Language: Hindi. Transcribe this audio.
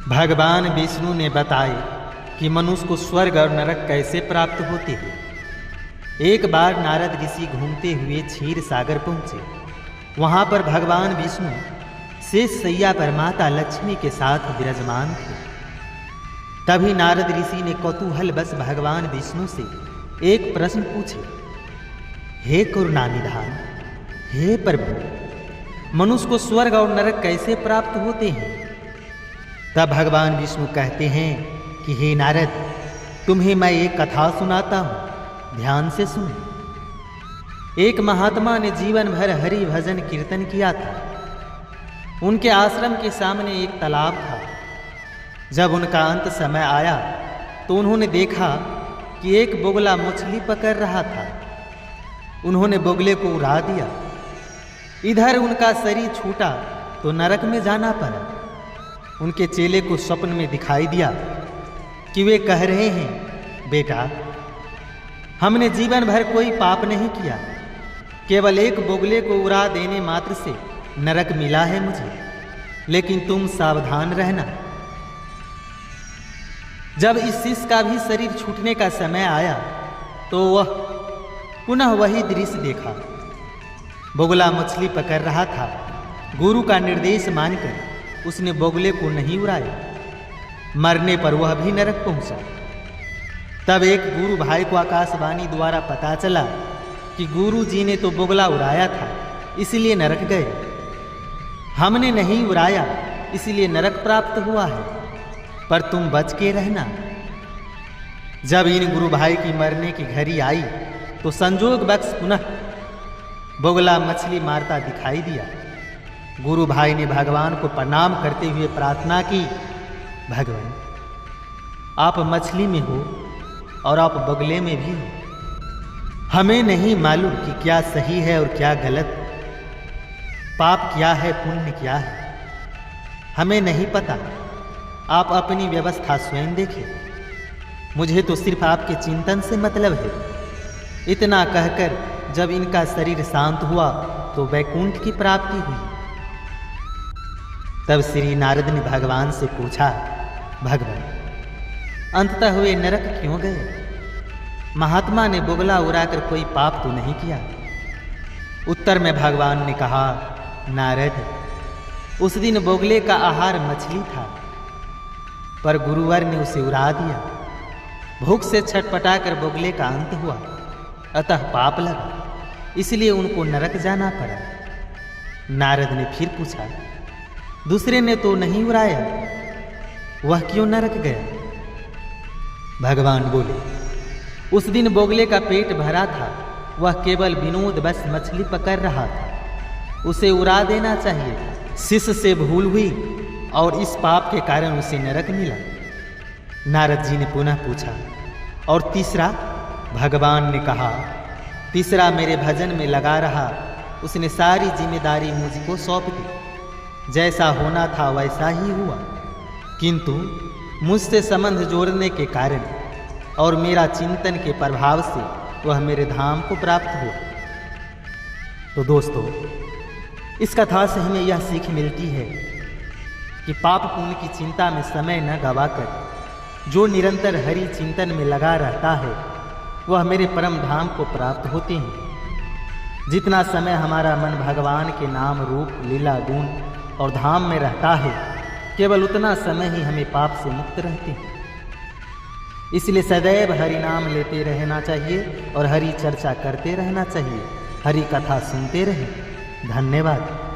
भगवान विष्णु ने बताए कि मनुष्य को स्वर्ग और नरक कैसे प्राप्त होते हैं। एक बार नारद ऋषि घूमते हुए क्षीर सागर पहुँचे। वहाँ पर भगवान विष्णु शेष शैया पर माता लक्ष्मी के साथ विराजमान थे। तभी नारद ऋषि ने कौतूहलवश भगवान विष्णु से एक प्रश्न पूछे। हे करुणानिधान, हे प्रभु, मनुष्य को स्वर्ग और नरक कैसे प्राप्त होते हैं? तब भगवान विष्णु कहते हैं कि हे नारद, तुम्हें मैं एक कथा सुनाता हूँ, ध्यान से सुनो। एक महात्मा ने जीवन भर हरि भजन कीर्तन किया था। उनके आश्रम के सामने एक तालाब था। जब उनका अंत समय आया तो उन्होंने देखा कि एक बोगला मछली पकड़ रहा था। उन्होंने बोगले को उड़ा दिया। इधर उनका शरीर छूटा तो नरक में जाना पड़ा। उनके चेले को स्वप्न में दिखाई दिया कि वे कह रहे हैं, बेटा, हमने जीवन भर कोई पाप नहीं किया, केवल एक बोगले को उड़ा देने मात्र से नरक मिला है मुझे, लेकिन तुम सावधान रहना। जब इस शिष्य का भी शरीर छूटने का समय आया तो वह पुनः वही दृश्य देखा। बोगला मछली पकड़ रहा था। गुरु का निर्देश मानकर उसने बोगले को नहीं उड़ाया। मरने पर वह भी नरक पहुंचा। तब एक गुरु भाई को आकाशवाणी द्वारा पता चला कि गुरु जी ने तो बोगला उड़ाया था, इसलिए नरक गए। हमने नहीं उड़ाया, इसलिए नरक प्राप्त हुआ है, पर तुम बच के रहना। जब इन गुरु भाई की मरने की घड़ी आई तो संजोग बख्श पुनः बोगला मछली मारता दिखाई दिया। गुरु भाई ने भगवान को प्रणाम करते हुए प्रार्थना की, भगवान, आप मछली में हो और आप बगले में भी हो। हमें नहीं मालूम कि क्या सही है और क्या गलत, पाप क्या है, पुण्य क्या है, हमें नहीं पता। आप अपनी व्यवस्था स्वयं देखें, मुझे तो सिर्फ आपके चिंतन से मतलब है। इतना कहकर जब इनका शरीर शांत हुआ तो वैकुंठ की प्राप्ति हुई। तब श्री नारद ने भगवान से पूछा, भगवान, अंततः वे नरक क्यों गए? महात्मा ने बोगला उड़ाकर कोई पाप तो नहीं किया। उत्तर में भगवान ने कहा, नारद, उस दिन बोगले का आहार मछली था, पर गुरुवर ने उसे उड़ा दिया। भूख से छटपटाकर बोगले का अंत हुआ, अतः पाप लगा, इसलिए उनको नरक जाना पड़ा। नारद ने फिर पूछा, दूसरे ने तो नहीं उड़ाया, वह क्यों नरक गया? भगवान बोले, उस दिन बोगले का पेट भरा था, वह केवल विनोद बस मछली पकड़ रहा था, उसे उड़ा देना चाहिए था। शिष्य से भूल हुई और इस पाप के कारण उसे नरक मिला। नारद जी ने पुनः पूछा, और तीसरा? भगवान ने कहा, तीसरा मेरे भजन में लगा रहा, उसने सारी जिम्मेदारी मुझको सौंप दी। जैसा होना था वैसा ही हुआ, किंतु मुझसे संबंध जोड़ने के कारण और मेरा चिंतन के प्रभाव से वह मेरे धाम को प्राप्त हुआ। तो दोस्तों, इस कथा से हमें यह सीख मिलती है कि पाप पुण्य की चिंता में समय न गवाकर जो निरंतर हरि चिंतन में लगा रहता है वह मेरे परम धाम को प्राप्त होते हैं। जितना समय हमारा मन भगवान के नाम, रूप, लीला, गुण और धाम में रहता है, केवल उतना समय ही हमें पाप से मुक्त रहते हैं। इसलिए सदैव हरि नाम लेते रहना चाहिए और हरि चर्चा करते रहना चाहिए, हरि कथा सुनते रहें। धन्यवाद।